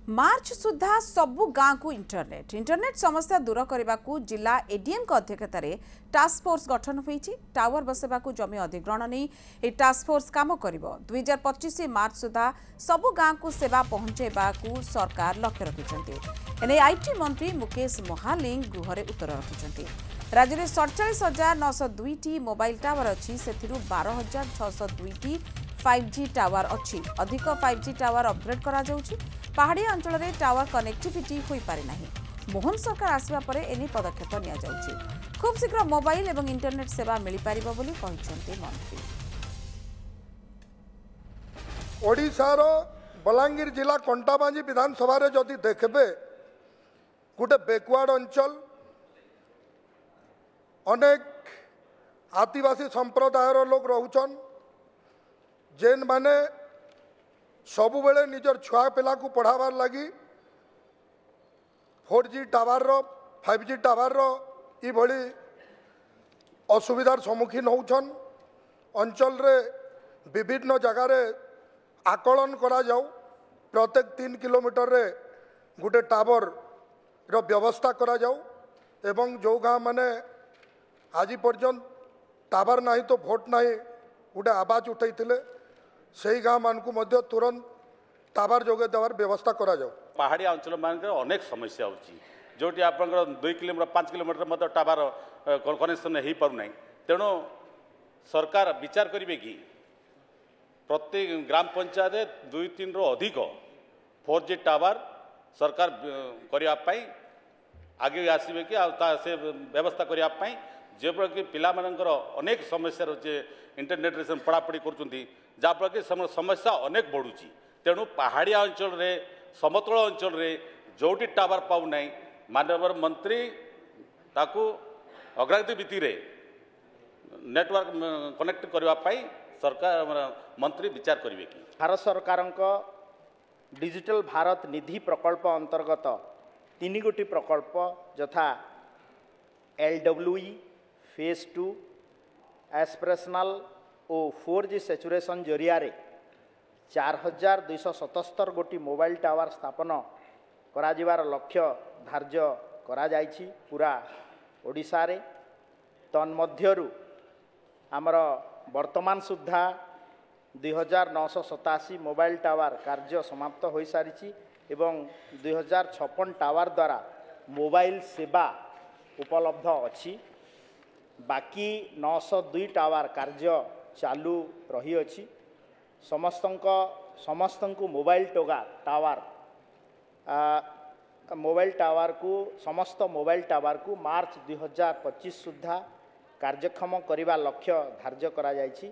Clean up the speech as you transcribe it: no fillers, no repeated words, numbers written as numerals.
मार्च सुधा सबु गाँ को इंटरनेट समस्या दूर करने को जिला एडीएम अध्यक्षतार टास्क फोर्स गठन होती। टावर बसवा जमी अधिग्रहण नहीं टास्क फोर्स काम कर 2025 मार्च सुधा सबु गाँ को सेवा पहुंचाइबा सरकार लक्ष्य रखिंट। एने आईटी मंत्री मुकेश महालिंग गृह उत्तर रखिंट। राज्य में 47,902 मोबाइल टावर अच्छी से 12,602 5G टावर अच्छी। अधिक 5G टावर अपग्रेड करा जाउछि। पहाड़िया अंचल में टावर कनेक्टिविटी हो पारे नहीं। मोहन सरकार आसवा परे एनी पदक्षेप निया जाउछि। खूब शीघ्र मोबाइल एवं इंटरनेट सेवा मिल पारिबो बोली कहिसंते मंत्री। ओडिशार बलांगीर जिला कंटाबांजी विधानसभा रे जदि देखबे गोटे बैकवर्ड अंचल अनेक आदिवासी संप्रदायर लोग रहुचन जेन माने सबु बेले निजर छुआ पिला को पढ़ावार लगी 4G टावर 5G टावर इभली असुविधार सम्मुखीन होउछन। अंचल रे विभिन्न जगार आकलन करा जाऊ प्रत्येक 3 किलोमीटर रे गोटे टावर रो व्यवस्था करा जाऊ एवं जो गाँ माने आज पर्यंत टावर नहीं तो भोट नहीं गोटे आवाज उठाई से गाँ मान को मध्य तुरंत टावर जोगे देवार व्यवस्था करा जाऊ। पहाड़िया अंचल मान अनेक समस्या होची जोटी आप 2 किलोमीटर 5 किलोमीटर मध्य टावर कनेक्शन हो पारना। तेणु सरकार विचार करेंगे कि प्रत्येक ग्राम पंचायत 2-3 रो अधिक 4G टावर सरकार करने आगे आसवे कि से व्यवस्था करने जोपर कि पिला मानकर अनेक समस्या रोचे इंटरनेट रे पढ़ापढ़ी करुँच जहाँफल कि समस्या अनेक बढ़ुची। तेणु पहाड़िया अंचल रे समतल अंचल रे जोटी टावर पाऊना माननीय मंत्री ताकू अग्रगति भित्ति रे नेटवर्क कनेक्ट करने सरकार मंत्री विचार करेंगे कि भारत सरकार डिजिटल भारत निधि प्रकल्प अंतर्गत 3 गोटी प्रकल्प यथा LWE फेज 2 एस्पिरेशनल और 4G सैचुरेशन जरिया 4,277 गोटी मोबाइल टावर स्थापन कराजिवार लक्ष्य धार्य करा जाइछि पूरा ओडिशा रे। तन्मध्यरु आमर वर्तमान सुधा 2,987 मोबाइल टावर कार्य समाप्त हो सारी एवं 2,056 टावर द्वारा मोबाइल सेवा उपलब्ध अछि। बाकी 902 टावर कार्य चालू रही अछि। समस्तंको मोबाइल टावर को समस्त मोबाइल टावर को मार्च 2025 सुधा कार्यक्षम करने लक्ष्य धार्य करा जाइछि।